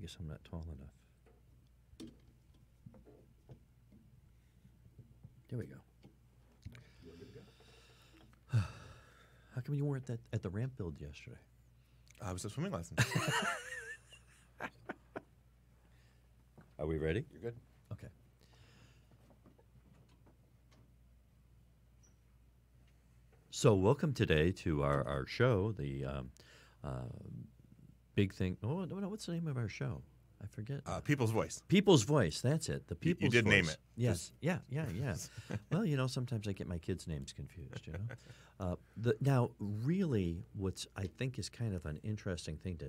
guess I'm not tall enough. There we go. How come you weren't at the ramp build yesterday? I was at swimming lessons. Are we ready? You're good. Okay. So welcome today to our show, the big thing. Oh, no, what's the name of our show? I forget. People's Voice. People's Voice, that's it. The People's Voice. You did name it. Yes. Yeah. Well, sometimes I get my kids' names confused, Now, really, what's I think is kind of an interesting thing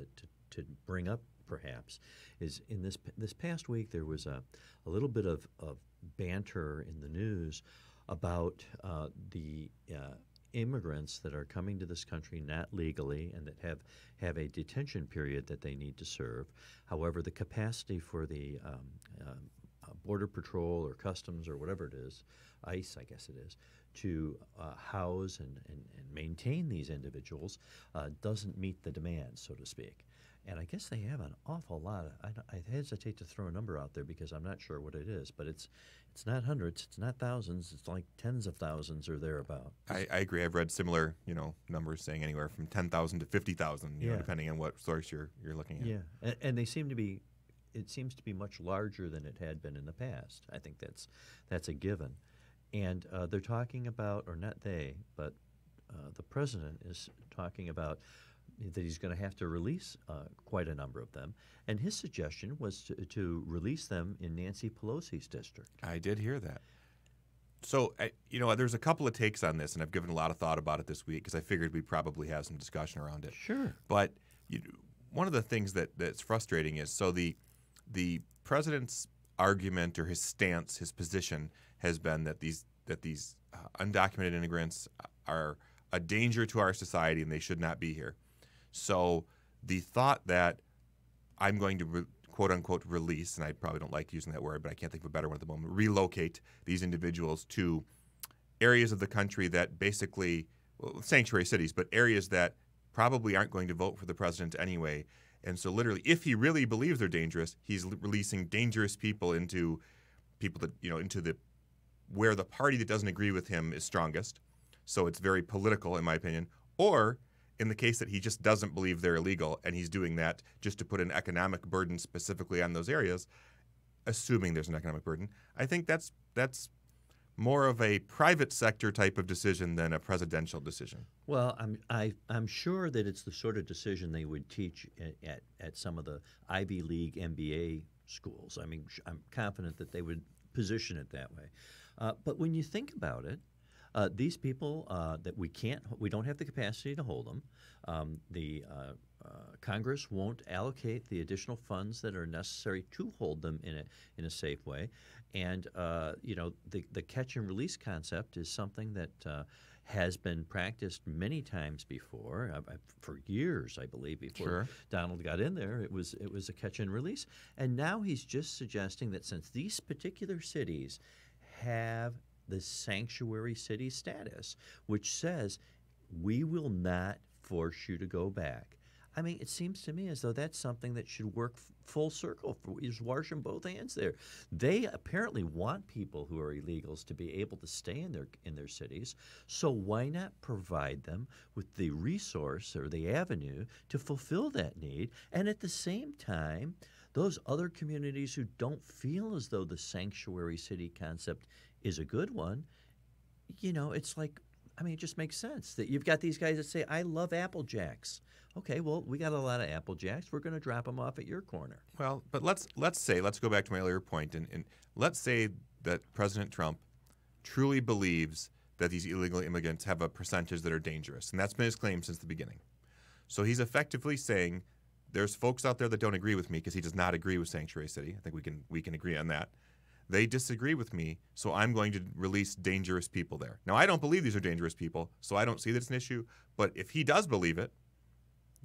to bring up, perhaps, is in this past week there was a little bit of banter in the news about the immigrants that are coming to this country not legally and that have a detention period that they need to serve. However, the capacity for the Border Patrol or Customs or whatever it is, ICE I guess it is, to house and maintain these individuals doesn't meet the demand, so to speak. And I guess they have an awful lot of, I hesitate to throw a number out there because I'm not sure what it is, but it's not hundreds, it's not thousands, it's like tens of thousands or thereabout. I agree. I've read similar, numbers saying anywhere from 10,000 to 50,000, depending on what source you're looking at. Yeah, and they seem to be, it seems to be much larger than it had been in the past. I think that's a given. And they're talking about, or not they, but the president is talking about that he's going to have to release quite a number of them. And his suggestion was to release them in Nancy Pelosi's district. I did hear that. So, there's a couple of takes on this, and I've given a lot of thought about it this week because I figured we'd probably have some discussion around it. Sure. But one of the things that's frustrating is, so the president's argument or his stance, his position has been that these undocumented immigrants are a danger to our society and they should not be here. So the thought that I'm going to quote-unquote release, and I probably don't like using that word, but I can't think of a better one at the moment, relocate these individuals to areas of the country that basically, sanctuary cities, but areas that probably aren't going to vote for the president anyway. And so literally, if he really believes they're dangerous, he's releasing dangerous people into people that, into the where the party that doesn't agree with him is strongest. So it's very political, in my opinion. Or in the case that he just doesn't believe they're illegal and he's doing that just to put an economic burden specifically on those areas, assuming there's an economic burden, I think that's more of a private sector type of decision than a presidential decision. Well, I'm sure that it's the sort of decision they would teach at some of the Ivy League MBA schools. I mean, I'm confident that they would position it that way. But when you think about it, these people that we don't have the capacity to hold them. The Congress won't allocate the additional funds that are necessary to hold them in a safe way, and the catch and release concept is something that has been practiced many times before, for years, I believe, before Sure. Donald got in there. It was a catch and release, and now he's just suggesting that since these particular cities have the sanctuary city status, which says we will not force you to go back. I mean, it seems to me as though that's something that should work full circle. He's washing both hands there. They apparently want people who are illegals to be able to stay in their cities. So why not provide them with the resource or the avenue to fulfill that need? And at the same time, those other communities who don't feel as though the sanctuary city concept is a good one, it's like, it just makes sense that you've got these guys that say, I love Apple Jacks. Okay, well, we got a lot of Apple Jacks. We're going to drop them off at your corner. Well, but let's go back to my earlier point, and let's say that President Trump truly believes that these illegal immigrants have a percentage that are dangerous, and that's been his claim since the beginning. So he's effectively saying there's folks out there that don't agree with me because he does not agree with sanctuary city. I think we can agree on that. They disagree with me, so I'm going to release dangerous people there. Now, I don't believe these are dangerous people, so I don't see that it's an issue. But if he does believe it,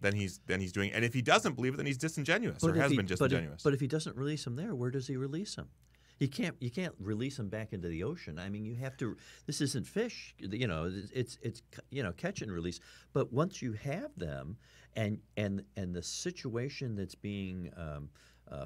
then he's doing it. And if he doesn't believe it, then he's disingenuous or has been disingenuous. But if he doesn't release them there, where does he release them? You can't release them back into the ocean. I mean, you have to. This isn't fish. It's catch and release. But once you have them, and the situation that's being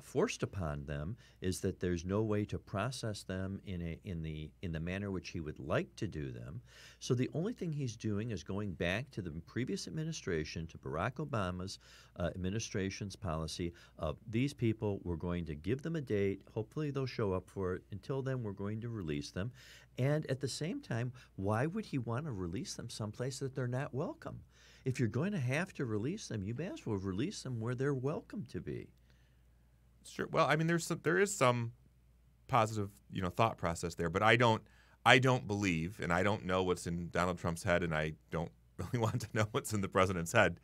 forced upon them is that there's no way to process them in the manner which he would like to do them. So the only thing he's doing is going back to the previous administration, to Barack Obama's administration's policy of these people, we're going to give them a date. Hopefully they'll show up for it. Until then, we're going to release them. And at the same time, why would he want to release them someplace that they're not welcome? If you're going to have to release them, you may as well release them where they're welcome to be. Sure. Well, I mean, there is some positive, thought process there, but I don't believe, and I don't know what's in Donald Trump's head, and I don't really want to know what's in the president's head,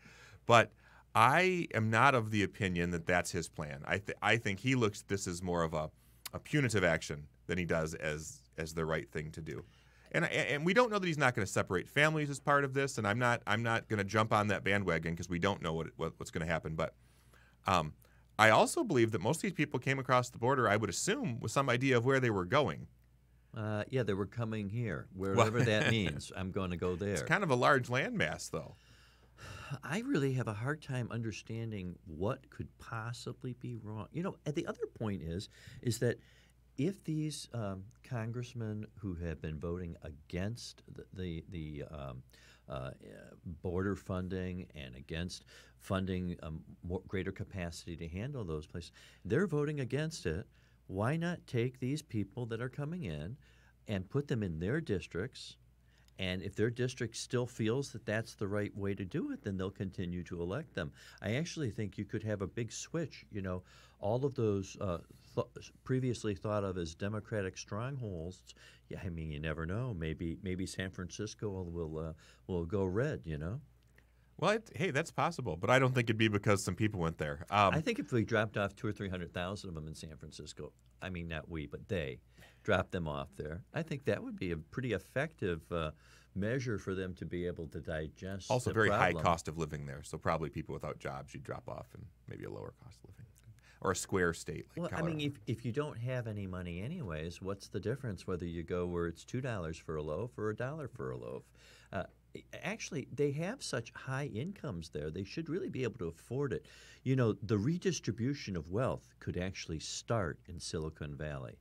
but I am not of the opinion that that's his plan. I think he looks at this as more of a punitive action than he does as the right thing to do. And we don't know that he's not going to separate families as part of this, and I'm not going to jump on that bandwagon because we don't know what's going to happen. But I also believe that most of these people came across the border, I would assume, with some idea of where they were going. Yeah, they were coming here, wherever that means. I'm going to go there. It's kind of a large landmass, though. I really have a hard time understanding what could possibly be wrong. And the other point is that if these congressmen who have been voting against the border funding and against funding greater capacity to handle those places, they're voting against it. Why not take these people that are coming in and put them in their districts? And if their district still feels that that's the right way to do it, then they'll continue to elect them. I actually think you could have a big switch. All of those previously thought of as Democratic strongholds. Yeah, I mean, you never know. Maybe San Francisco will go red. Well, hey, that's possible, but I don't think it'd be because some people went there. I think if we dropped off 200,000 or 300,000 of them in San Francisco, I mean, not we, but they dropped them off there, I think that would be a pretty effective measure for them to be able to digest. Also, the very problem. high cost of living there, so probably people without jobs you'd drop off, and maybe a lower cost of living, or a square state like Colorado. I mean, if you don't have any money anyways, what's the difference whether you go where it's $2 for a loaf or $1 for a loaf? Actually, they have such high incomes there, they should really be able to afford it. The redistribution of wealth could actually start in Silicon Valley.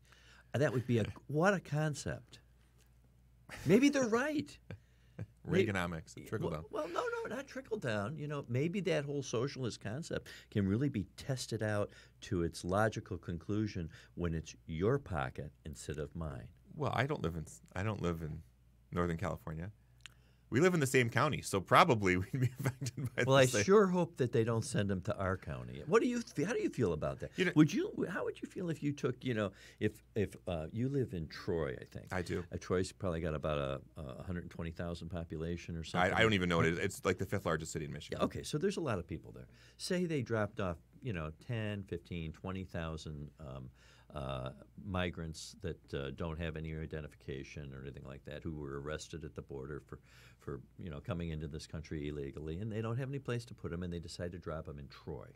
That would be what a concept. Maybe they're right. Reaganomics, trickle down. Well, no, not trickle down. Maybe that whole socialist concept can really be tested out to its logical conclusion when it's your pocket instead of mine. Well, I don't live in Northern California. We live in the same county, so probably we'd be affected by. Well, I sure hope that they don't send them to our county. How do you feel about that? How would you feel if you took, if you live in Troy, I think. I do. Troy's probably got about a 120,000 population or something. I don't even know what it is. It's like the 5th largest city in Michigan. Yeah, okay, so there's a lot of people there. Say they dropped off, 10, 15, 20,000 migrants that don't have any identification or anything like that, who were arrested at the border for coming into this country illegally, and they don't have any place to put them, and they decide to drop them in Troy.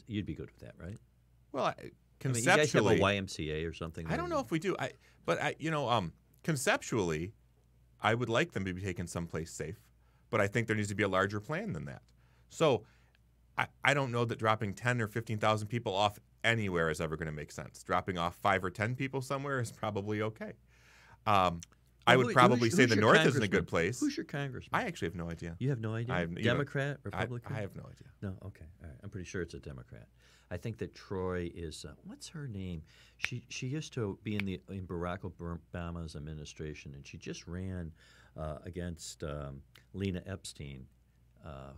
You'd be good with that, right? Well, conceptually, you guys have a YMCA or something. I don't know if we do. Conceptually, I would like them to be taken someplace safe, but I think there needs to be a larger plan than that. So, I don't know that dropping 10 or 15,000 people off anywhere is ever going to make sense. Dropping off 5 or 10 people somewhere is probably okay. I would probably say the North isn't a good place. Who's your congressman? I actually have no idea. You have no idea? Democrat, Republican? I have no idea. No, okay. All right. I'm pretty sure it's a Democrat. I think that Troy is, what's her name? She used to be in Barack Obama's administration, and she just ran against Lena Epstein,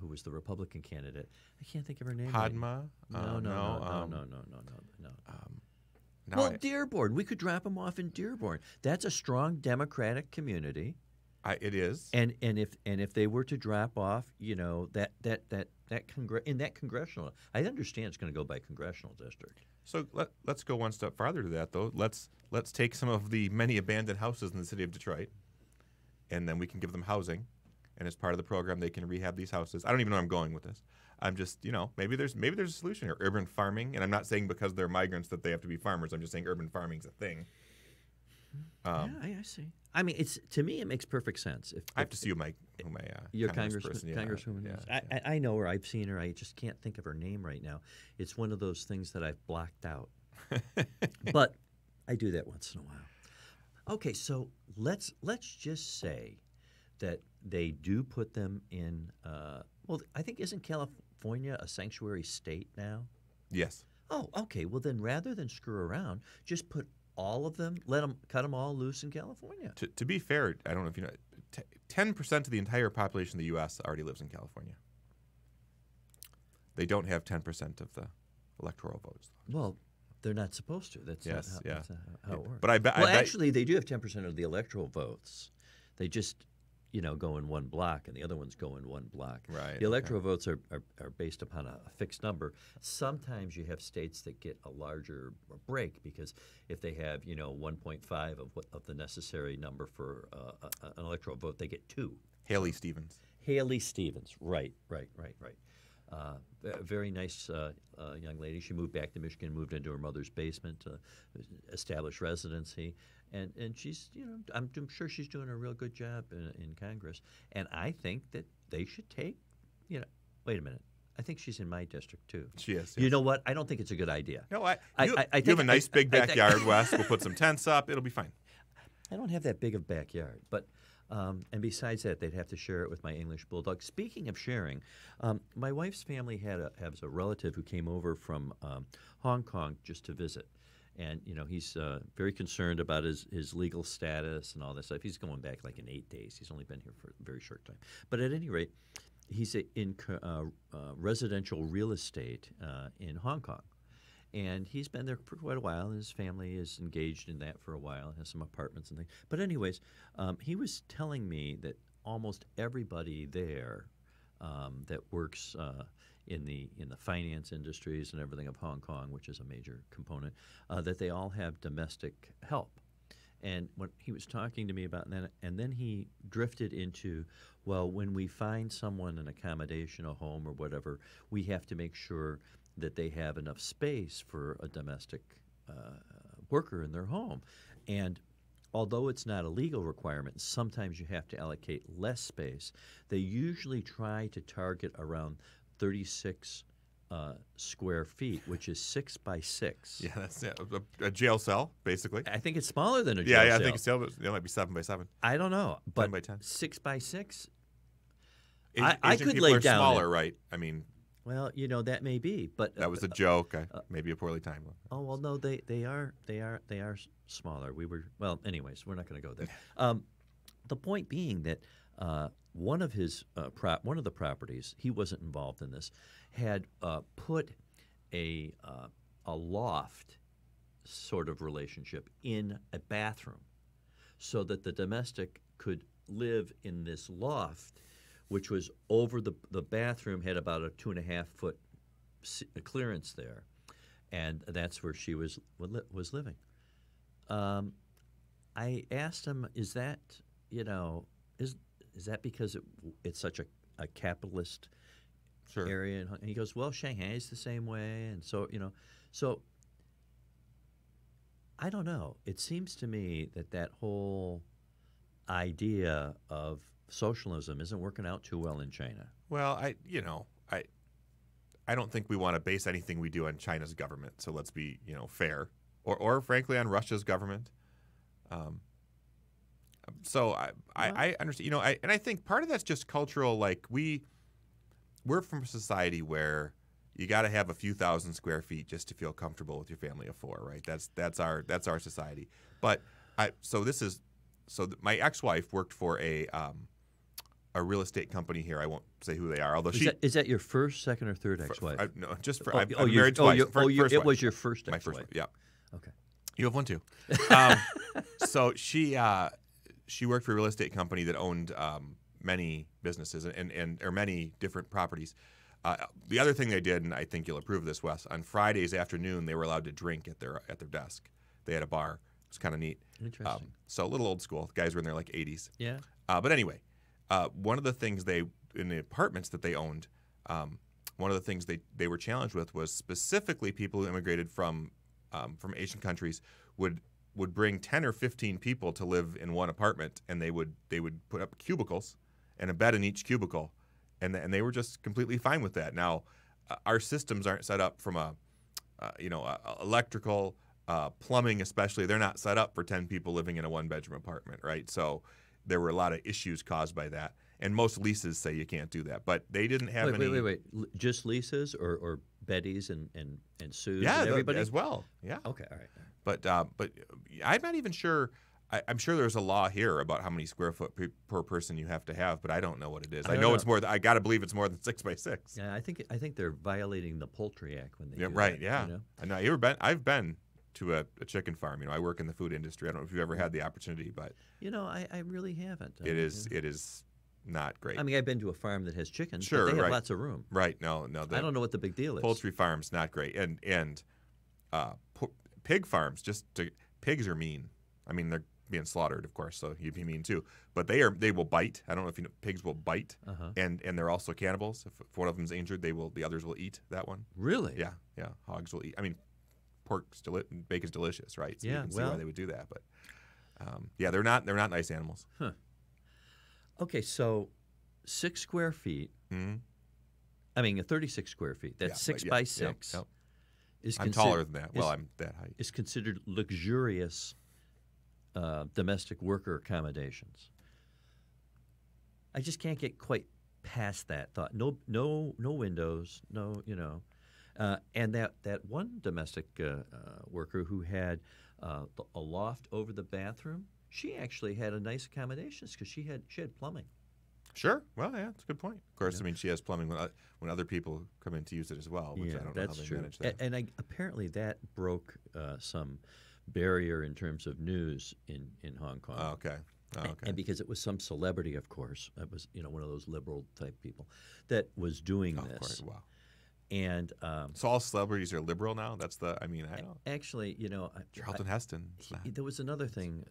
who was the Republican candidate. I can't think of her name. Padma? No. Well, Dearborn. We could drop them off in Dearborn. That's a strong Democratic community. It is. And if they were to drop off, in that congressional, I understand it's going to go by congressional district. So let's go one step farther to that, though. Let's take some of the many abandoned houses in the city of Detroit, and then we can give them housing. And as part of the program, they can rehab these houses. I don't even know where I'm going with this. I'm just, maybe there's a solution here. Urban farming, and I'm not saying because they're migrants that they have to be farmers. I'm just saying urban farming's a thing. Yeah, I see. I mean, to me, it makes perfect sense. I have to see who my your congressperson. congresswoman is. Yeah. I know her. I've seen her. I just can't think of her name right now. It's one of those things that I've blocked out. But I do that once in a while. Okay, so let's just say that they do put them in. Well, I think isn't California a sanctuary state now? Yes. Oh, okay. Well, then rather than screw around, just put all of them, cut them all loose in California. To be fair, I don't know if you know, 10% of the entire population of the U.S. already lives in California. They don't have 10% of the electoral votes. Well, they're not supposed to. That's not how it works. But I bet. Actually, they do have 10% of the electoral votes. They just, go in one block, and the other ones go in one block. Right. The electoral votes are based upon a fixed number. Sometimes you have states that get a larger break because if they have, 1.5 of the necessary number for an electoral vote, they get 2. Haley Stevens. Haley Stevens, right. A very nice young lady. She moved back to Michigan, moved into her mother's basement, established residency, and she's, I'm sure she's doing a real good job in Congress. And I think that they should take, wait a minute. I think she's in my district too. She is. Yes. You know what? I don't think it's a good idea. No, you have a nice big backyard, Wes. We'll put some tents up. It'll be fine. I don't have that big of a backyard, but. And besides that, they'd have to share it with my English bulldog. Speaking of sharing, my wife's family has a relative who came over from Hong Kong just to visit. And, he's very concerned about his legal status and all that stuff. He's going back like in 8 days. He's only been here for a very short time. But at any rate, he's in residential real estate in Hong Kong. And he's been there for quite a while, and his family is engaged in that for a while, has some apartments and things. But anyways, he was telling me that almost everybody there that works in the finance industries and everything of Hong Kong, which is a major component, that they all have domestic help. And when he was talking to me about that, and then he drifted into, well, when we find someone an accommodation, a home or whatever, we have to make sure that they have enough space for a domestic worker in their home. And although it's not a legal requirement, sometimes you have to allocate less space. They usually try to target around 36 square feet, which is 6 by 6. Yeah, that's a jail cell, basically. I think it's smaller than a jail cell. Yeah, I think it might be 7 by 7. I don't know. 10 by 10. 6 by 6? I could lay down smaller, right? I mean... Well, that may be, but that was a joke. Maybe a poorly timed one. Oh well, no, they are smaller. Anyways, we're not going to go there. The point being that one of the properties, he wasn't involved in this, had put a loft sort of relationship in a bathroom, so that the domestic could live in this loft, which was over the bathroom, had about a 2.5 foot clearance there, and that's where she was living. I asked him, is that is that because it's such a capitalist area? And he goes, well, Shanghai's the same way, and so so I don't know. It seems to me that whole idea of socialism isn't working out too well in China. Well, I don't think we want to base anything we do on China's government. So let's be, fair, or frankly on Russia's government. So I understand, and I think part of that's just cultural. Like we're from a society where you got to have a few thousand square feet just to feel comfortable with your family of 4, right? That's our society. But my ex-wife worked for a real estate company here. I won't say who they are. Although is that your first, second, or third ex-wife? No, just for. I'm married twice. It was your first ex-wife. My first wife. Yeah. Okay. You have one too. So she worked for a real estate company that owned many businesses and many different properties. The other thing they did, and I think you'll approve of this, Wes, on Fridays afternoon they were allowed to drink at their desk. They had a bar. It's kind of neat. Interesting. So a little old school. The guys were in their 80s. Yeah. But anyway. One of the things in the apartments that they owned, one of the things they were challenged with was specifically people who immigrated from Asian countries would would bring 10 or 15 people to live in one apartment, and they would put up cubicles and a bed in each cubicle, and they were just completely fine with that. Now, our systems aren't set up from electrical, plumbing especially. They're not set up for 10 people living in a one-bedroom apartment, right? So there were a lot of issues caused by that. And most leases say you can't do that, but they didn't have any. Wait. Just leases or Betty's and Sue's Yeah, and everybody? as well. Yeah. Okay, all right. But I'm not even sure. I'm sure there's a law here about how many square foot per person you have to have, but I don't know what it is. I know it's more. I got to believe it's more than 6 by 6. Yeah, I think they're violating the Poultry Act when they do right. that, Yeah. You know? I know. I've been to a chicken farm. I work in the food industry. I don't know if you've ever had the opportunity, but I really haven't. It is not great. I mean, I've been to a farm that has chickens, sure, but they have right. lots of room. Right. No. I don't know what the big deal is. Poultry farms, not great. And pig farms, pigs are mean. I mean, they're being slaughtered, of course, so you'd be mean too. But they will bite. I don't know if you know, pigs will bite, and they're also cannibals. If one of them's injured, the others will eat that one. Really? Yeah. Hogs will eat. I mean, bacon's delicious, right? So yeah. You can see why they would do that. But they're not nice animals. Huh. Okay, so 6 square feet. Mm-hmm. I mean, 36 square feet. That's 6 by 6. Yep. Is I'm taller than that. Well, I'm that height. Is considered luxurious domestic worker accommodations. I just can't get quite past that thought. No windows. No, and that one domestic worker who had a loft over the bathroom. She actually had a nice accommodations because she had plumbing. Sure. Well, yeah, that's a good point. Of course, I mean, she has plumbing when other people come in to use it as well, which I don't know how they manage that. And apparently that broke some barrier in terms of news in Hong Kong. Oh, okay. And because it was some celebrity, of course, it was one of those liberal type people that was doing this. Of course. Wow. And so all celebrities are liberal now. I don't. Actually, Charlton Heston. There was another thing.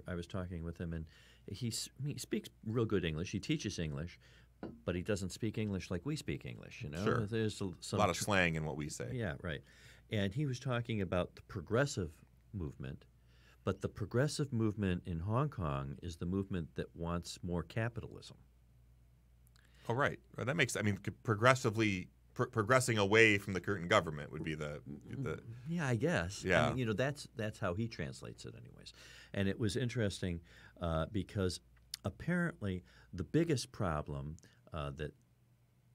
I was talking with him, and he speaks real good English. He teaches English, but he doesn't speak English like we speak English. Sure. There's a lot of slang in what we say. Yeah, right. And he was talking about the progressive movement, but the progressive movement in Hong Kong is the movement that wants more capitalism. Oh, right. Well, that makes. I mean, progressing away from the current government would be the yeah, I guess. Yeah. I mean, that's how he translates it anyways. And it was interesting because apparently the biggest problem that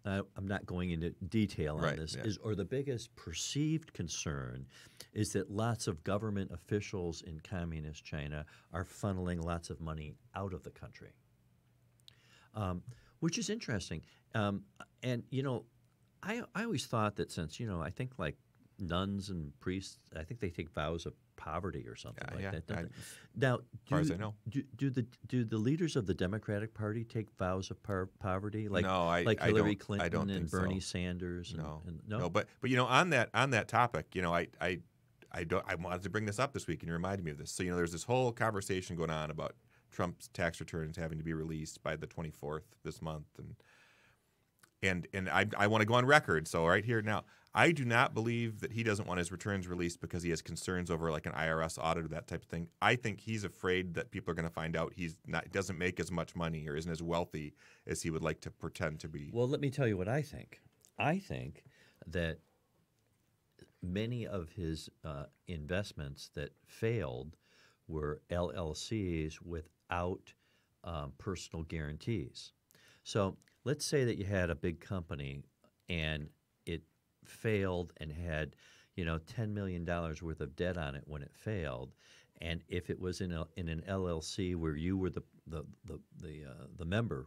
I'm not going into detail on this or the biggest perceived concern is that lots of government officials in communist China are funneling lots of money out of the country, which is interesting. And I always thought that since, I think like nuns and priests, I think they take vows of poverty or something like that. Now, as far as I know. Do the leaders of the Democratic Party take vows of poverty like Hillary Clinton and Bernie Sanders? No. But on that topic, I wanted to bring this up this week, and you reminded me of this. So there's this whole conversation going on about Trump's tax returns having to be released by the 24th this month, and I want to go on record. So right here now, I do not believe that he doesn't want his returns released because he has concerns over like an IRS audit or that type of thing. I think he's afraid that people are going to find out he doesn't make as much money or isn't as wealthy as he would like to pretend to be. Well, let me tell you what I think. I think that many of his investments that failed were LLCs without personal guarantees. So let's say that you had a big company and it failed and had, $10 million worth of debt on it when it failed, and if it was in an LLC where you were the member,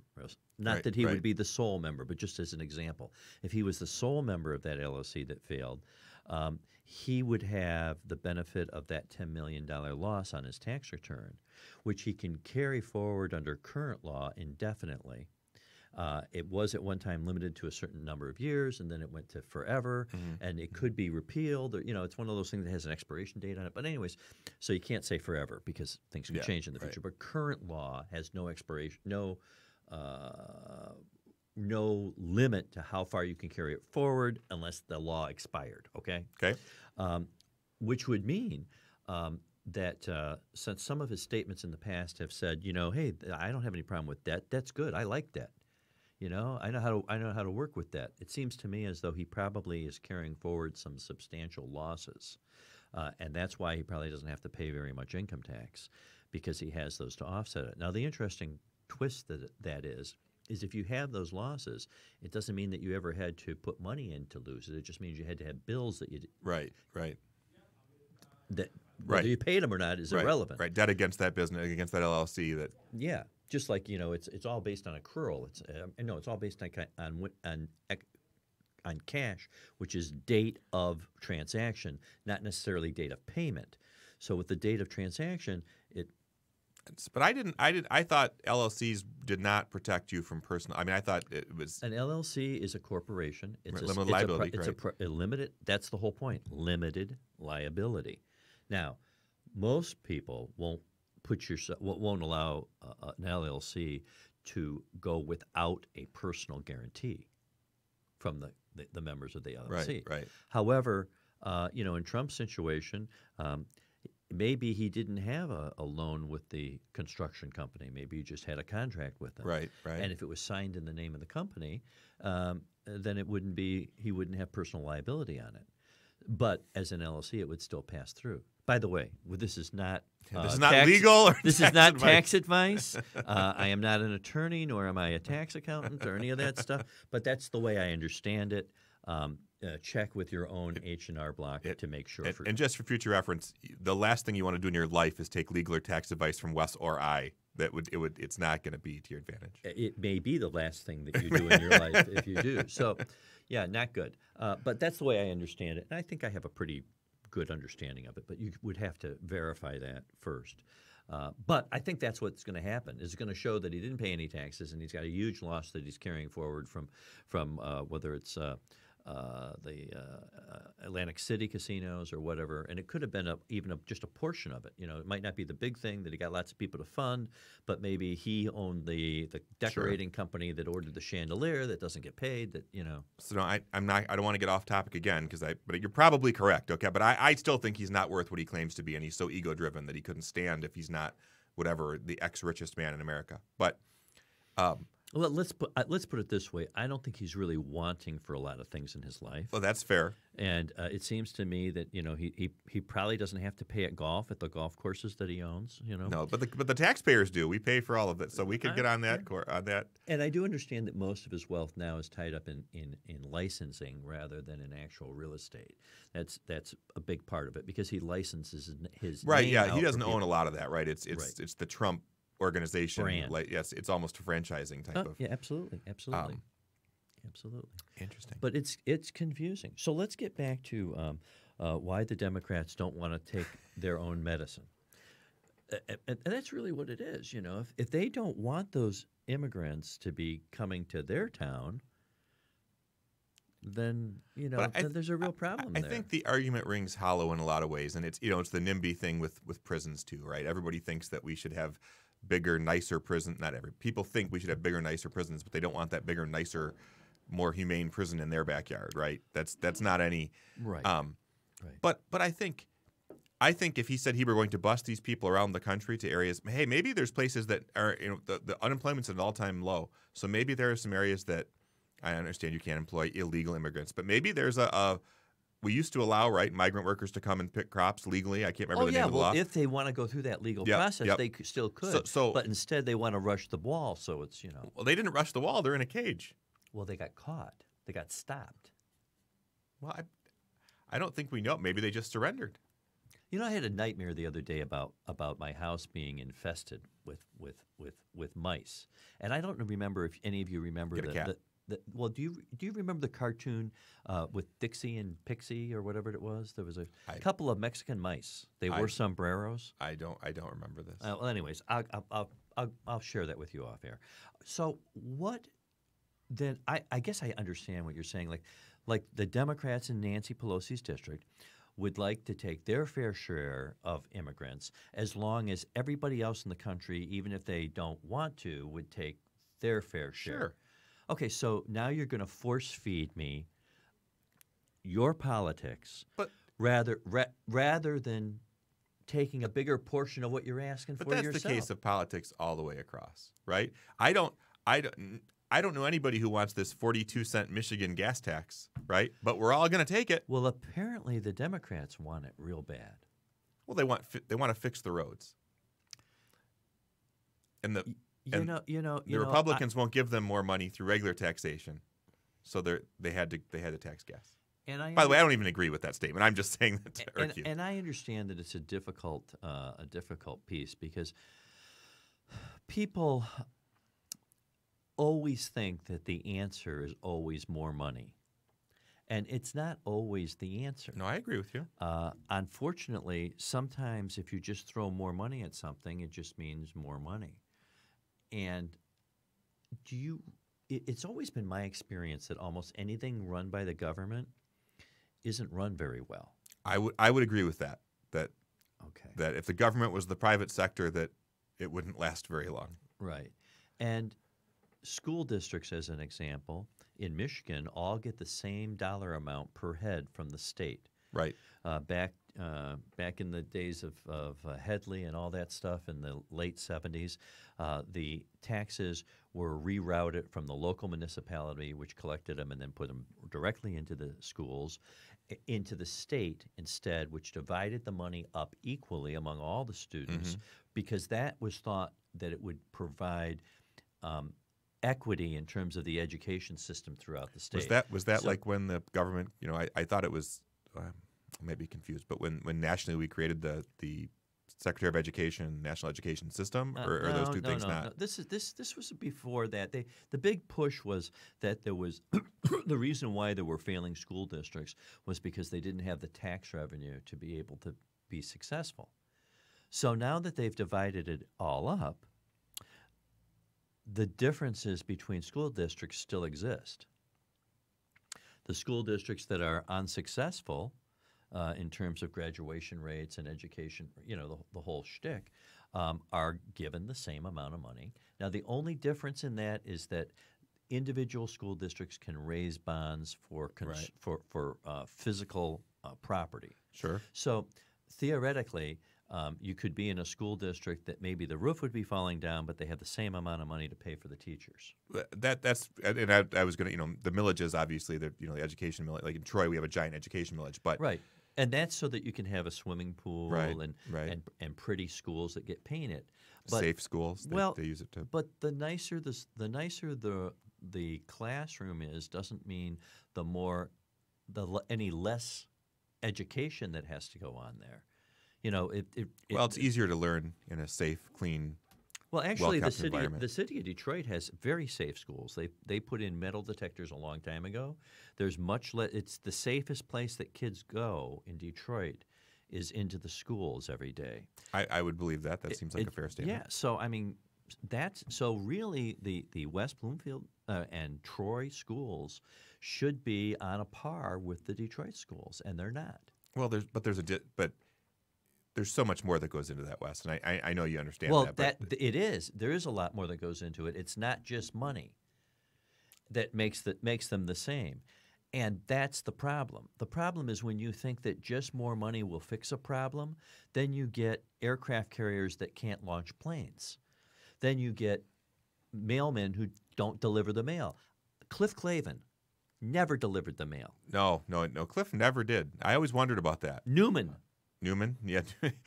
not that he would be the sole member, but just as an example, if he was the sole member of that LLC that failed, he would have the benefit of that $10 million loss on his tax return, which he can carry forward under current law indefinitely. It was at one time limited to a certain number of years, and then it went to forever, and it could be repealed. Or, it's one of those things that has an expiration date on it. But anyways, so you can't say forever because things can change in the future. But current law has no expiration, no limit to how far you can carry it forward unless the law expired. Okay. Okay. Which would mean since some of his statements in the past have said, hey, I don't have any problem with debt. That's good. I like debt. I know how to work with debt. It seems to me as though he probably is carrying forward some substantial losses, and that's why he probably doesn't have to pay very much income tax because he has those to offset it. Now, the interesting twist that is if you have those losses, it doesn't mean that you ever had to put money in to lose it. It just means you had to have bills that you right. That whether you paid them or not is irrelevant. Right, debt against that business, against that LLC. That just like it's all based on accrual. It's all based on cash, which is date of transaction, not necessarily date of payment. So with the date of transaction, But I thought LLCs did not protect you from personal. I mean, I thought it was an LLC is a corporation. It's limited liability. It's a limited. That's the whole point. Limited liability. Now, most people won't allow an LLC to go without a personal guarantee from the members of the LLC. Right. However, in Trump's situation, maybe he didn't have a loan with the construction company. Maybe he just had a contract with them. Right. And if it was signed in the name of the company, then he wouldn't have personal liability on it. But as an LLC, it would still pass through. By the way, this is not legal. Or this is not tax advice. I am not an attorney, nor am I a tax accountant or any of that stuff. But that's the way I understand it. Check with your own H&R Block to make sure. And just for future reference, the last thing you want to do in your life is take legal or tax advice from Wes or I. It's not going to be to your advantage. It may be the last thing that you do in your life if you do. So, yeah, not good. But that's the way I understand it, and I think I have a pretty good understanding of it. But you would have to verify that first. But I think that's what's going to happen. It's going to show that he didn't pay any taxes, and he's got a huge loss that he's carrying forward from whether it's the Atlantic City casinos or whatever, and it could have been just a portion of it. It might not be the big thing that he got lots of people to fund, but maybe he owned the decorating company that ordered the chandelier that doesn't get paid. So no, I don't want to get off topic again but you're probably correct. Okay, but I still think he's not worth what he claims to be, and he's so ego driven that he couldn't stand if he's not whatever the ex-richest man in America. But well, let's put it this way. I don't think he's really wanting for a lot of things in his life. Well, that's fair. And it seems to me that he probably doesn't have to pay at the golf courses that he owns. No, but the taxpayers do. We pay for all of it, so we could get on that. And I do understand that most of his wealth now is tied up in licensing rather than in actual real estate. That's a big part of it because he licenses his right. name Yeah, out he doesn't for own people. a lot of that. Right. It's the Trump organization. Brand. Yes, it's almost a franchising type of. Yeah, absolutely. Absolutely. Interesting. But it's confusing. So let's get back to why the Democrats don't want to take their own medicine. And that's really what it is. If they don't want those immigrants to be coming to their town, then then there's a real problem I there. think the argument rings hollow in a lot of ways, and it's the NIMBY thing with prisons too, right? Everybody thinks that we should have bigger, nicer prison. People think we should have bigger, nicer prisons, but they don't want that bigger, nicer, more humane prison in their backyard, right? That's not any right. But I think if he said he were going to bus these people around the country to areas, hey, maybe there's places that are the unemployment's at an all-time low, so maybe there are some areas that I understand you can't employ illegal immigrants, but maybe there's we used to allow migrant workers to come and pick crops legally. I can't remember the name of the law. If they want to go through that legal process, they still could. But instead, they want to rush the wall, so it's Well, they didn't rush the wall; they're in a cage. Well, they got caught. They got stopped. Well, I don't think we know. Maybe they just surrendered. I had a nightmare the other day about my house being infested with mice, and I don't remember if any of you remember Get a cat. Well, do you remember the cartoon with Dixie and Pixie or whatever it was? There was a couple of Mexican mice. They wore sombreros. I don't remember this. Well, anyways, I'll share that with you off air. So what? Then I guess I understand what you're saying. Like the Democrats in Nancy Pelosi's district would like to take their fair share of immigrants as long as everybody else in the country, even if they don't want to, would take their fair share. Sure. Okay, so now you're going to force feed me your politics, but rather than taking a bigger portion of what you're asking But for that's yourself. the case of politics all the way across, right? I don't know anybody who wants this 42-cent Michigan gas tax, right? But we're all going to take it. Well, apparently the Democrats want it real bad. Well, they want to fix the roads, and the Republicans won't give them more money through regular taxation, so they had to tax gas. And by the way, I don't even agree with that statement. I'm just saying that to hurt you. And I understand that it's a difficult piece because people always think that the answer is always more money. And it's not always the answer. No, I agree with you. Unfortunately, sometimes if you just throw more money at something, it just means more money. And it's always been my experience that almost anything run by the government isn't run very well. I would agree with that. That if the government was the private sector, that it wouldn't last very long. Right. And school districts, as an example, in Michigan, all get the same dollar amount per head from the state. Right. Back in the days of Headley and all that stuff in the late 70s, the taxes were rerouted from the local municipality, which collected them and then put them directly into the schools, into the state instead, which divided the money up equally among all the students, because that was thought that it would provide equity in terms of the education system throughout the state. Was that like when the government? I thought it was. I may be confused, but when nationally we created the Secretary of Education, National Education System, or are those two things not? No. This was before that. The big push was that there was the reason why there were failing school districts was because they didn't have the tax revenue to be able to be successful. So now that they've divided it all up, the differences between school districts still exist. The school districts that are unsuccessful in terms of graduation rates and education, the whole shtick, are given the same amount of money. Now, the only difference in that is that individual school districts can raise bonds for physical property. Sure. So theoretically, you could be in a school district that maybe the roof would be falling down, but they have the same amount of money to pay for the teachers. I was going to, the millages, obviously, the education millage. Like in Troy, we have a giant education millage, but right, and that's so that you can have a swimming pool and pretty schools that get painted, safe schools. They use it to. But the nicer the classroom is doesn't mean any less education that has to go on there. It's easier to learn in a safe, clean, well, actually, the city of Detroit has very safe schools. They put in metal detectors a long time ago. There's much less. It's the safest place that kids go in Detroit is into the schools every day. I would believe that. That seems like a fair statement. Yeah. So really the West Bloomfield and Troy schools should be on a par with the Detroit schools, and they're not. Well, there's so much more that goes into that, Wes, and I know you understand that. Well, it is. There is a lot more that goes into it. It's not just money that makes them the same, and that's the problem. The problem is when you think that just more money will fix a problem, then you get aircraft carriers that can't launch planes. Then you get mailmen who don't deliver the mail. Cliff Clavin never delivered the mail. No, Cliff never did. I always wondered about that. Newman, yeah.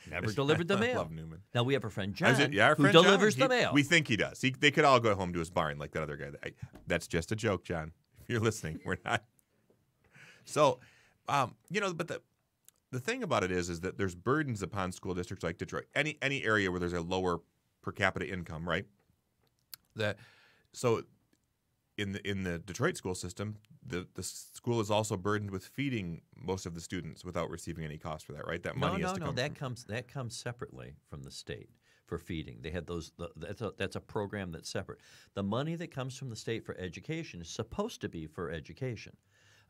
Never delivered the mail. I love Newman. Now we have a friend John who delivers the mail. We think he does. They could all go home to his barn like that other guy. That's just a joke, John. If you're listening, we're not. So, but the thing about it is that there's burdens upon school districts like Detroit, any area where there's a lower per capita income, right? So in the Detroit school system, the school is also burdened with feeding most of the students without receiving any cost for that, right? That money has to come that comes separately from the state for feeding. They have that's a program that's separate. The money that comes from the state for education is supposed to be for education.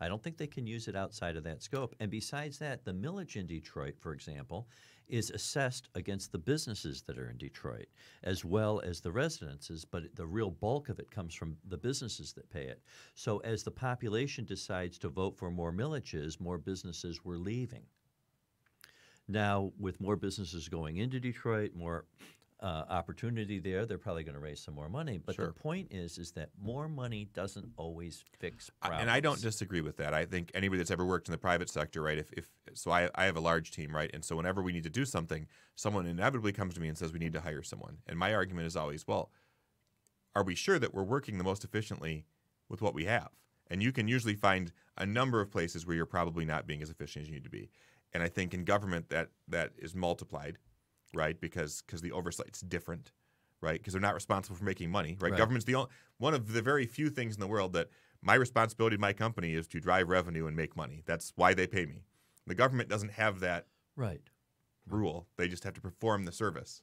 I don't think they can use it outside of that scope. And besides that, the millage in Detroit, for example, is assessed against the businesses that are in Detroit as well as the residences, but the real bulk of it comes from the businesses that pay it. So as the population decides to vote for more millages, more businesses were leaving. Now, with more businesses going into Detroit, more opportunity there, they're probably going to raise some more money. But Sure. the point is that more money doesn't always fix problems. And I don't disagree with that. I think anybody that's ever worked in the private sector, right? If so, I have a large team, right? And so whenever we need to do something, someone inevitably comes to me and says we need to hire someone. And my argument is always, well, are we sure that we're working the most efficiently with what we have? And you can usually find a number of places where you're probably not being as efficient as you need to be. And I think in government that is multiplied, right? Because the oversight's different, right? Because they're not responsible for making money, right? Government's one of the very few things in the world that my responsibility to my company is to drive revenue and make money. That's why they pay me. The government doesn't have that rule. They just have to perform the service.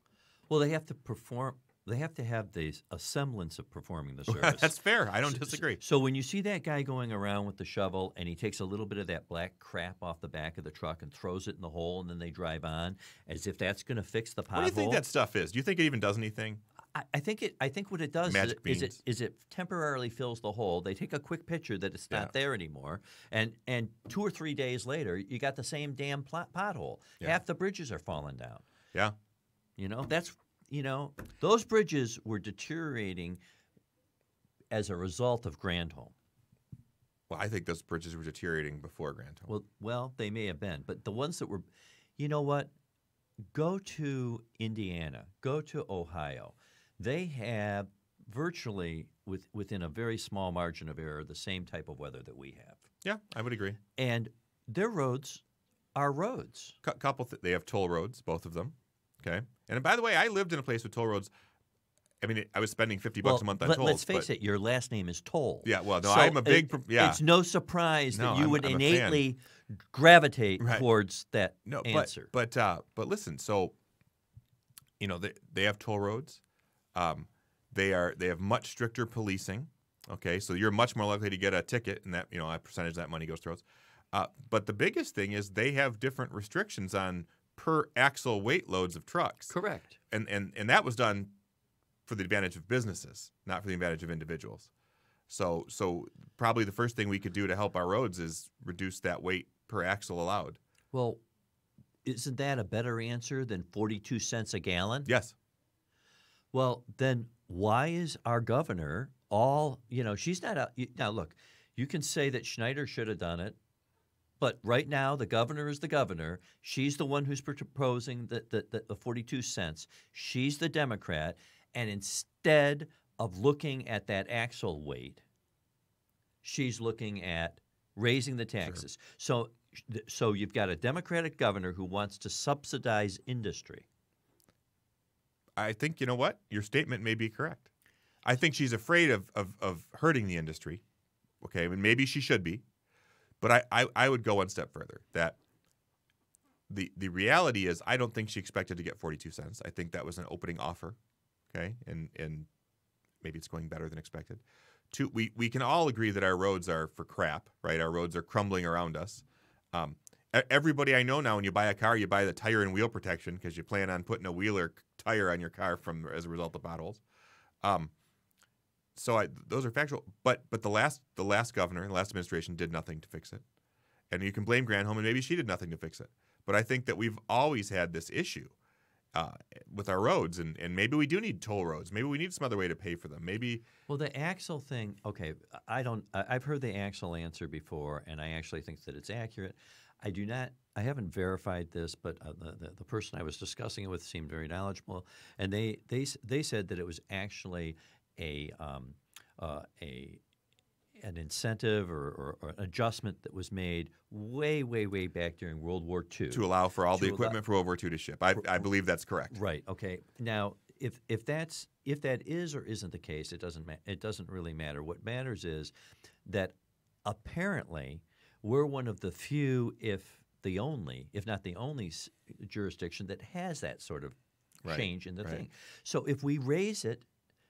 Well, they have to perform. They have to have a semblance of performing the service. That's fair. I don't disagree. So when you see that guy going around with the shovel and he takes a little bit of that black crap off the back of the truck and throws it in the hole and then they drive on as if that's going to fix the pothole. What do you think that stuff is? Do you think it even does anything? I think what it does is it temporarily fills the hole. They take a quick picture that it's not there anymore, and 2 or 3 days later, you got the same damn pothole. Yeah. Half the bridges are falling down. Yeah. Those bridges were deteriorating as a result of Granholm. Well, I think those bridges were deteriorating before Granholm. Well, they may have been, but the ones that were, you know what? Go to Indiana, go to Ohio. They have virtually, within a very small margin of error, the same type of weather that we have. Yeah, I would agree. And their roads are roads. They have toll roads, both of them. Okay. And by the way, I lived in a place with toll roads. I mean, I was spending $50 a month on tolls. Let's face it, your last name is Toll. Yeah, well, no, so I'm a big... It's no surprise that you would I'm innately gravitate towards that answer. But listen, so, they have toll roads. They have much stricter policing. Okay, so you're much more likely to get a ticket, and that a percentage of that money goes towards. But the biggest thing is they have different restrictions on per axle weight loads of trucks. Correct. And that was done for the advantage of businesses, not for the advantage of individuals. So probably the first thing we could do to help our roads is reduce that weight per axle allowed. Well, isn't that a better answer than 42 cents a gallon? Yes. Well, then why is our governor she's not now look, you can say that Schneider should have done it. But right now, the governor is the governor. She's the one who's proposing the 42 cents. She's the Democrat. And instead of looking at that axle weight, she's looking at raising the taxes. Sure. So you've got a Democratic governor who wants to subsidize industry. I think, you know what? Your statement may be correct. I think she's afraid of hurting the industry. Okay, I mean, maybe she should be. But I would go one step further, that the reality is I don't think she expected to get 42 cents. I think that was an opening offer, okay, and maybe it's going better than expected. Two, we can all agree that our roads are for crap, right? Our roads are crumbling around us. Everybody I know now, when you buy a car, you buy the tire and wheel protection because you plan on putting a wheel or tire on your car as a result of potholes. So those are factual, but the last governor, the last administration did nothing to fix it, and you can blame Granholm, and maybe she did nothing to fix it. But I think that we've always had this issue with our roads, and maybe we do need toll roads. Maybe we need some other way to pay for them. Maybe. Well, the axle thing. Okay, I've heard the axle answer before, and I actually think that it's accurate. I do not. I haven't verified this, but the person I was discussing it with seemed very knowledgeable, and they said that it was actually an incentive or an adjustment that was made way back during World War II to allow for all the equipment for World War II to ship. I believe that's correct. Right. Okay. Now, if that is or isn't the case, it doesn't really matter. What matters is that apparently we're one of the few, if not the only jurisdiction that has that sort of change in the thing. So if we raise it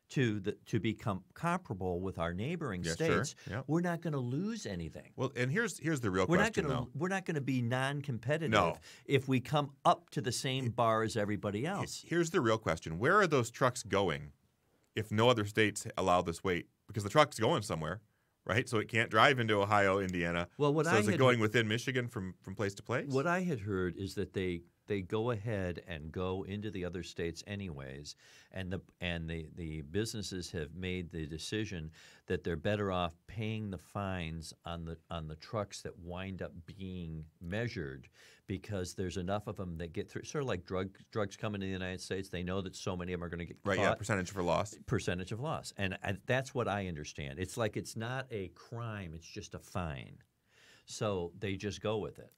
to become comparable with our neighboring states, we're not going to lose anything. Well, and here's the real question, though. We're not going to be non-competitive if we come up to the same bar as everybody else. Here's the real question. Where are those trucks going if no other states allow this weight? Because the truck's going somewhere, right? So it can't drive into Ohio, Indiana. Well, is it going within Michigan from place to place? What I had heard is that they they go ahead and go into the other states anyways, and the businesses have made the decision that they're better off paying the fines on the trucks that wind up being measured, because there's enough of them that get through. Sort of like drugs coming to the United States, they know that so many of them are going to get Right, caught. yeah, percentage for loss. Percentage of loss, and that's what I understand. It's like it's not a crime; it's just a fine. So they just go with it.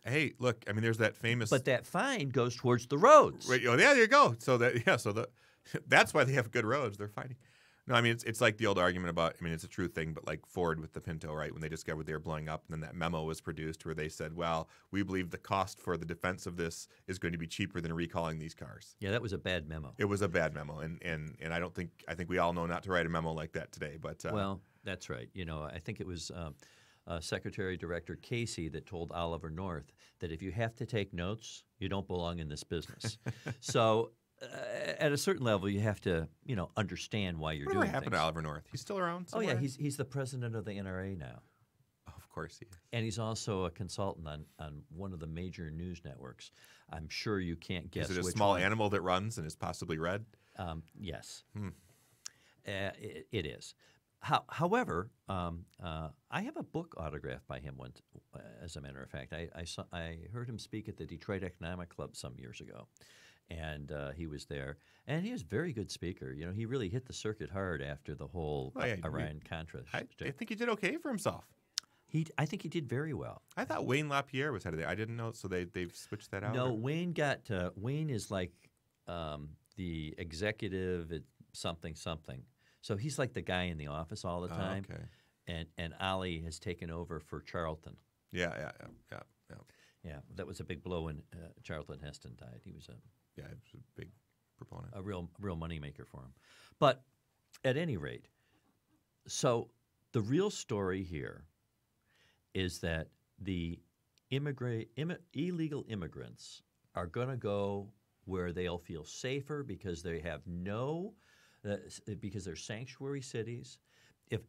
Hey, look, I mean, there's that famous. But that fine goes towards the roads. Right, yeah, there you go. So that's why they have good roads. They're fighting. No, I mean it's like the old argument about. I mean, it's a true thing, but like Ford with the Pinto, right? When they discovered they were blowing up, and then that memo was produced where they said, "Well, we believe the cost for the defense of this is going to be cheaper than recalling these cars." Yeah, that was a bad memo. It was a bad memo, and I think we all know not to write a memo like that today. But well, that's right. I think it was. Secretary Director Casey that told Oliver North that if you have to take notes, you don't belong in this business. So at a certain level, you have to, understand why you're doing Whatever happened things. to Oliver North? He's still around somewhere? Oh, yeah, he's the president of the NRA now. Oh, of course he is. And he's also a consultant on one of the major news networks. I'm sure you can't guess Is it a which small one. animal that runs and is possibly red? Yes. It is. However, I have a book autographed by him once. As a matter of fact, I heard him speak at the Detroit Economic Club some years ago, and he was there. And he was a very good speaker. He really hit the circuit hard after the whole Iran-Contra. I think he did okay for himself. I think he did very well. I thought Wayne LaPierre was head of there. I didn't know, so they've switched that out? No, Wayne is like the executive at something. So he's like the guy in the office all the time. Okay. And Ali has taken over for Charlton. Yeah. Yeah, that was a big blow when Charlton Heston died. He was a big proponent. A real moneymaker for him. But at any rate, so the real story here is that the illegal immigrants are going to go where they'll feel safer because they have because they're sanctuary cities.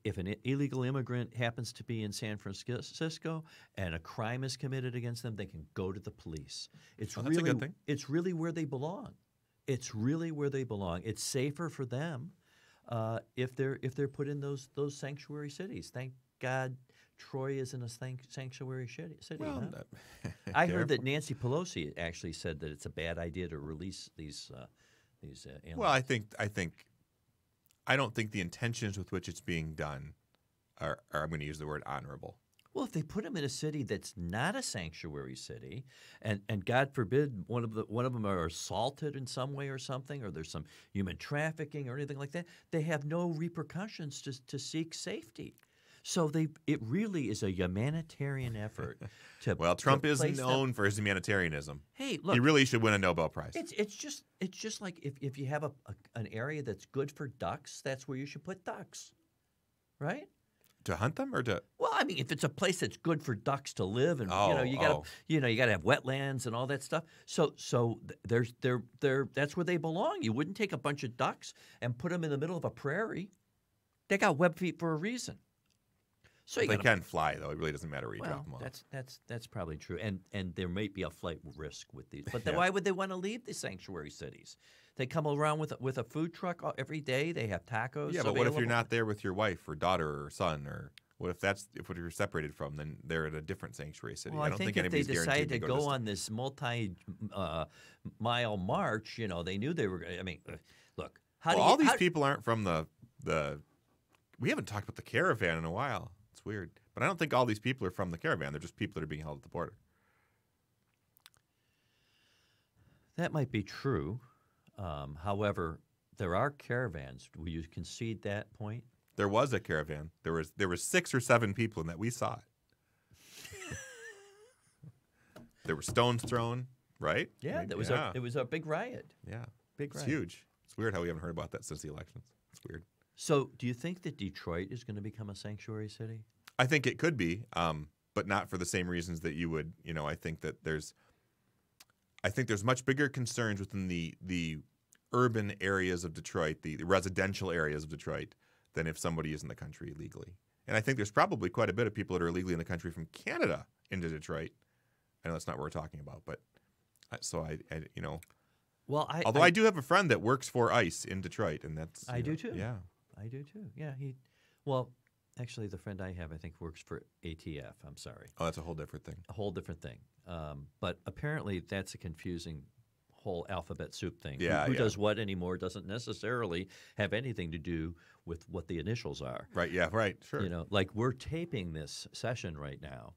If an illegal immigrant happens to be in San Francisco and a crime is committed against them, they can go to the police. It's that's a good thing. It's really where they belong. It's really where they belong. It's safer for them if they're put in those sanctuary cities. Thank God Troy isn't a sanctuary city. Well, I heard that Nancy Pelosi actually said that it's a bad idea to release these aliens. Well, I don't think the intentions with which it's being done are I'm going to use the word honorable. Well, if they put them in a city that's not a sanctuary city, and God forbid one of them are assaulted in some way or something, or there's some human trafficking or anything like that, they have no repercussions to seek safety. So it really is a humanitarian effort to. Well, Trump isn't known for his humanitarianism. Hey, look, he really should win a Nobel Prize. It's just like if you have an area that's good for ducks, that's where you should put ducks, right? To hunt them or to? Well, I mean, if it's a place that's good for ducks to live, and you gotta have wetlands and all that stuff. So that's where they belong. You wouldn't take a bunch of ducks and put them in the middle of a prairie. They got web feet for a reason. So they can fly, though. It really doesn't matter where you drop them off. That's probably true, and there may be a flight risk with these. But why would they want to leave the sanctuary cities? They come around with a food truck every day. They have tacos. Yeah, but what if you're not there with your wife or daughter or son, or what if what you're separated from? Then they're at a different sanctuary city. Well, I don't think if they anybody's decided to guaranteed go on this multi-mile march, they knew they were. I mean, look. All these people aren't from the. We haven't talked about the caravan in a while. It's weird. But I don't think all these people are from the caravan. They're just people that are being held at the border. That might be true. However, there are caravans. Will you concede that point? There was a caravan. There was 6 or 7 people in that. We saw it. There were stones thrown, right? Yeah, it was a big riot. Yeah. Big riot. It's huge. It's weird how we haven't heard about that since the elections. It's weird. So do you think that Detroit is going to become a sanctuary city? I think it could be, but not for the same reasons that you would. I think that there's much bigger concerns within the urban areas of Detroit, the residential areas of Detroit, than if somebody is in the country illegally. And I think there's probably quite a bit of people that are illegally in the country from Canada into Detroit. I know that's not what we're talking about, but So I you know, Well, although I do have a friend that works for ICE in Detroit, and that's I do too. Yeah. I do too. Yeah, well, actually, the friend I have, I think, works for ATF. I'm sorry, Oh, that's a whole different thing. a whole different thing. But apparently, that's a confusing whole alphabet soup thing. Yeah, Who yeah. does what anymore doesn't necessarily have anything to do with what the initials are. Right. Yeah. Right. Sure. You know, like we're taping this session right now,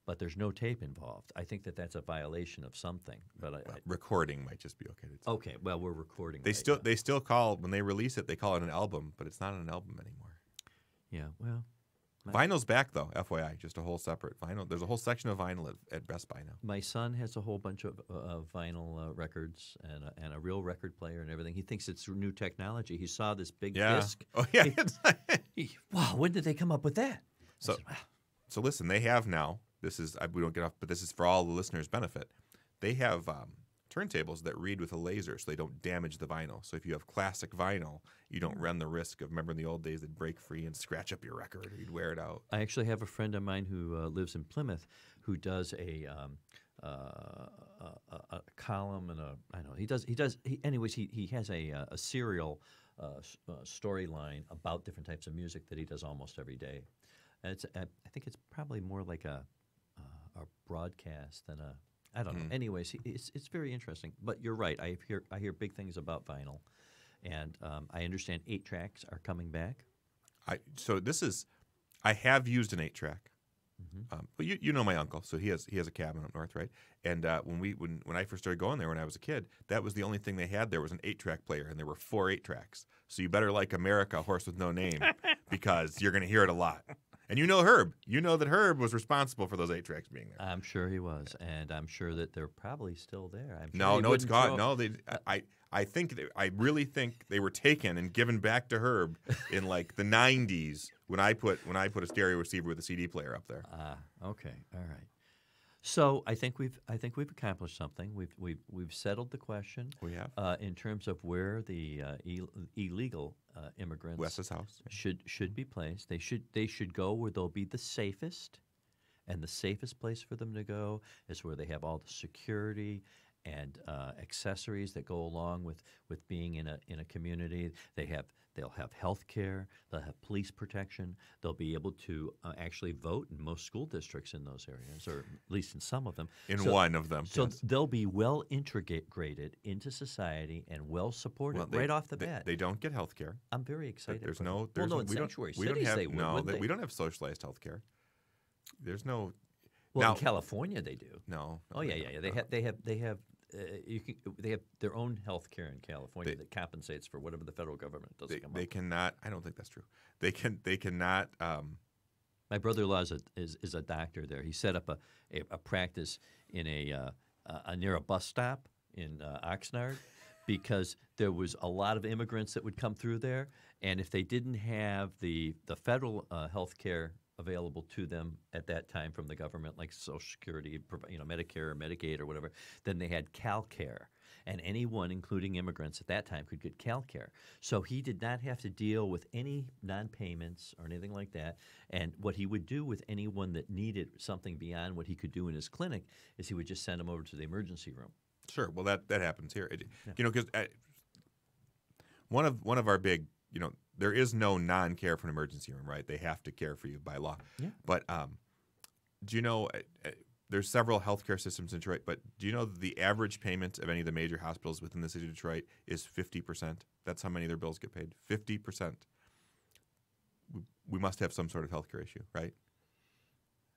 but there's no tape involved. I think that that's a violation of something. But Recording might just be okay. okay, well, we're recording. They right now. they still call when they release it. They call it an album, but it's not an album anymore. Yeah. Well, Vinyl's back though. FYI, just a whole separate vinyl. There's a whole section of vinyl at Best Buy now. my son has a whole bunch of vinyl records and a real record player and everything. He thinks it's new technology. He saw this big disc. Oh yeah. Wow, when did they come up with that? So, so listen, they have now. This is we don't get off, but this is for all the listeners' benefit. They have turntables that read with a laser, so they don't damage the vinyl. So if you have classic vinyl, you don't run the risk of, remember in the old days, they'd break free and scratch up your record, or you'd wear it out. I actually have a friend of mine who lives in Plymouth who does a column and I don't know. He has a serial storyline about different types of music that he does almost every day. And I think it's probably more like a broadcast than a. I don't know. Anyways, it's very interesting. But you're right. I hear big things about vinyl, and I understand 8-tracks are coming back. I have used an 8-track. But you know my uncle, so he has a cabin up north, right? And when I first started going there when I was a kid, that was the only thing they had there was an 8-track player, and there were 4 8-tracks. So you better like America, Horse with No Name, because you're going to hear it a lot. And you know Herb. You know that Herb was responsible for those 8-tracks being there. I'm sure he was, and I'm sure that they're probably still there. I'm sure No, it's gone. No, I really think they were taken and given back to Herb in like the 90s when I put a stereo receiver with a CD player up there. Okay, all right. So I think we've accomplished something. We've settled the question. We have in terms of where the illegal immigrants Wes's house should be placed. They should go where they'll be the safest, and the safest place for them to go is where they have all the security and accessories that go along with being in a community. They'll have health care. They'll have police protection. They'll be able to actually vote in most school districts in those areas, or at least in some of them. One of them. So yes. they'll be well integrated into society and well supported right off the bat. They don't get health care. I'm very excited. There's for no. them. There's Well, no, in sanctuary cities they would. No, wouldn't they? we don't have socialized health care. There's no. Well, now, in California they do. No. Oh yeah. They have. They have their own health care in California that compensates for whatever the federal government doesn't come up. They cannot. I don't think that's true. They cannot. My brother-in-law is a doctor there. He set up a practice in near a bus stop in Oxnard because there was a lot of immigrants that would come through there, and if they didn't have the federal health care available to them at that time from the government, like Social Security, Medicare or Medicaid or whatever, then they had CalCare. And anyone, including immigrants at that time, could get CalCare. So he did not have to deal with any non-payments or anything like that. And what he would do with anyone that needed something beyond what he could do in his clinic is he would just send them over to the emergency room. Sure. Well, that happens here. Because one of our big, there is no non-care for an emergency room, right? They have to care for you by law. Yeah. But do you know there's several healthcare systems in Detroit, but do you know that the average payment of any of the major hospitals within the city of Detroit is 50%? That's how many of their bills get paid. 50%. We must have some sort of healthcare issue, right?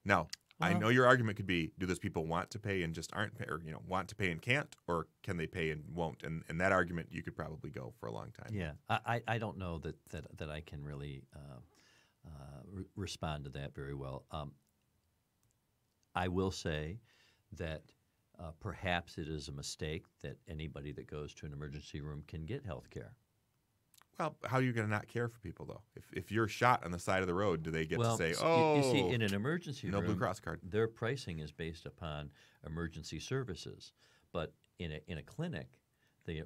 Now, I know your argument could be, do those people want to pay and just aren't, or want to pay and can't, or can they pay and won't? And that argument you could probably go for a long time. Yeah, I don't know that I can really respond to that very well. I will say that perhaps it is a mistake that anybody that goes to an emergency room can get health care. Well, how are you going to not care for people, though? If you're shot on the side of the road, do they get to say, you see, in an emergency room, Blue Cross card? Their pricing is based upon emergency services. But in a clinic, the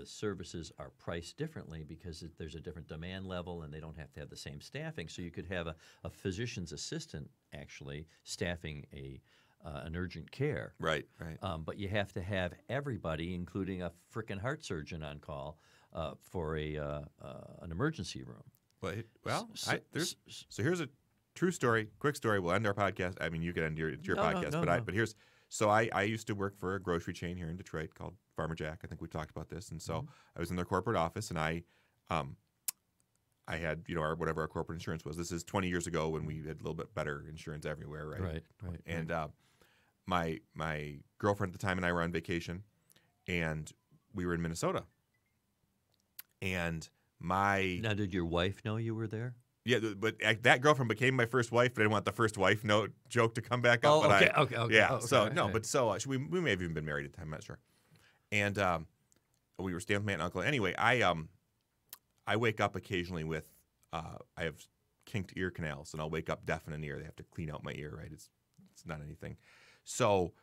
services are priced differently because there's a different demand level and they don't have to have the same staffing. So you could have a physician's assistant actually staffing a an urgent care. Right. But you have to have everybody, including a frickin' heart surgeon, on call for an emergency room. So here's a true story, quick story. We'll end our podcast. I mean, you can end your podcast, but here's. So I used to work for a grocery chain here in Detroit called Farmer Jack. I think we talked about this, and so I was in their corporate office, and I had our corporate insurance was. This is 20 years ago when we had a little bit better insurance everywhere, right? Right. And my girlfriend at the time and I were on vacation, and we were in Minnesota. And now, did your wife know you were there? Yeah, but that girlfriend became my first wife, but I didn't want the first wife joke to come back up. Oh, but okay. Yeah, okay, so okay. no, but so we may have even been married at the time. I'm not sure. And we were staying with my aunt and uncle. Anyway, I wake up occasionally with I have kinked ear canals, and I'll wake up deaf in an ear. They have to clean out my ear, right? It's not anything. So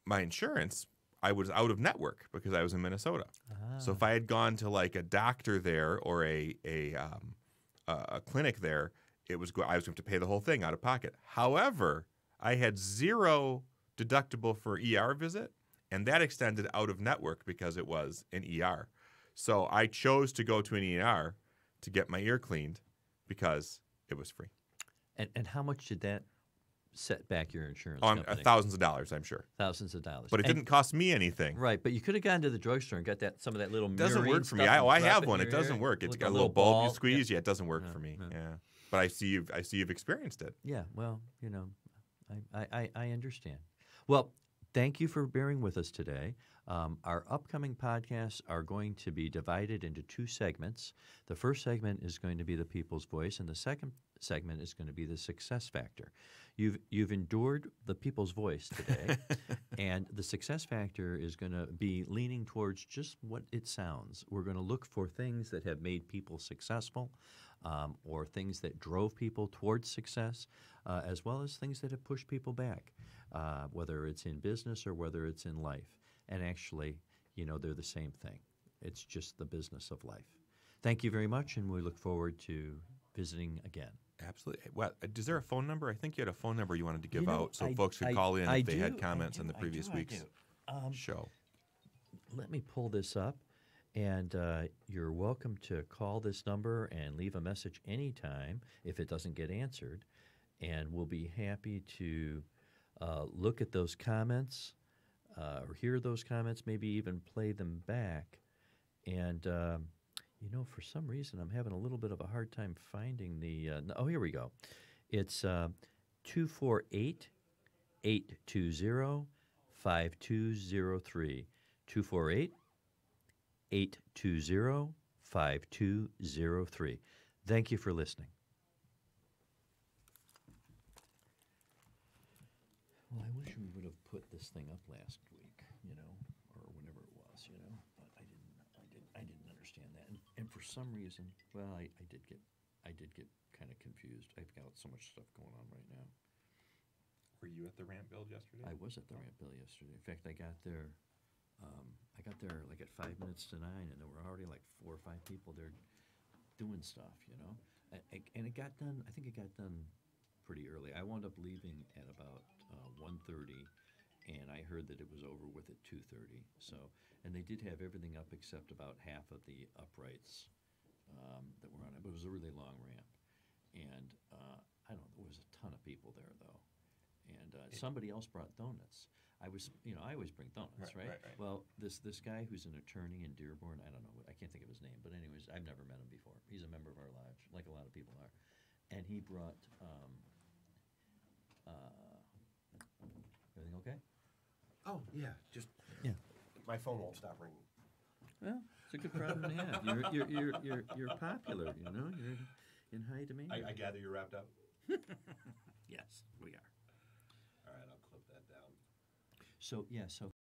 my insurance, I was out of network because I was in Minnesota. So if I had gone to like a doctor there or a clinic there, I was going to have to pay the whole thing out of pocket. However, I had zero deductible for ER visit, and that extended out of network because it was an ER. So I chose to go to an ER to get my ear cleaned because it was free. And how much did that set back your insurance company? Thousands of dollars, I'm sure. Thousands of dollars. But it didn't cost me anything. Right, but you could have gone to the drugstore and got some of that little mirroring doesn't work for me. stuff I and drop have it one. in It your doesn't ear work. It's with got a a little bulb ball. you squeeze. Yeah, it doesn't work for me. No. Yeah. But I see you've experienced it. Yeah, well, I understand. Well, thank you for bearing with us today. Our upcoming podcasts are going to be divided into two segments. The first segment is going to be the People's Voice, and the second segment is going to be the Success Factor. You've endured the People's Voice today, and the Success Factor is going to be leaning towards just what it sounds. We're going to look for things that have made people successful, or things that drove people towards success, as well as things that have pushed people back, whether it's in business or whether it's in life. And actually, they're the same thing. It's just the business of life. Thank you very much, and we look forward to visiting again. Absolutely. Well, is there a phone number? I think you had a phone number you wanted to give out so folks could call in if they had comments on the previous week's show. Let me pull this up, and you're welcome to call this number and leave a message anytime if it doesn't get answered, and we'll be happy to look at those comments or hear those comments, maybe even play them back. And for some reason, I'm having a little bit of a hard time finding the here we go. It's 248-820-5203. 248-820-5203. Thank you for listening. Well, I wish we would have put this thing up last week, or whenever it was, but I didn't understand that. And for some reason, well, I did get kind of confused. I've got so much stuff going on right now. Were you at the ramp build yesterday? I was at the ramp build yesterday. In fact, I got there like at 5 minutes to 9, and there were already like 4 or 5 people there doing stuff, And it got done. I think it got done pretty early. I wound up leaving at about 1:30, and I heard that it was over with at 2:30. So, and they did have everything up except about half of the uprights that were on it. But it was a really long ramp, and I don't know. There was a ton of people there though, and somebody else brought donuts. I always bring donuts, right? Well, this guy who's an attorney in Dearborn, I don't know, I can't think of his name, but anyways, I've never met him before. He's a member of our lodge, like a lot of people are, and he brought. Everything okay? Oh yeah, just my phone won't stop ringing. Well, it's a good problem to have. You're popular, You're in high demand. I gather you're wrapped up. Yes, we are. All right, I'll clip that down. So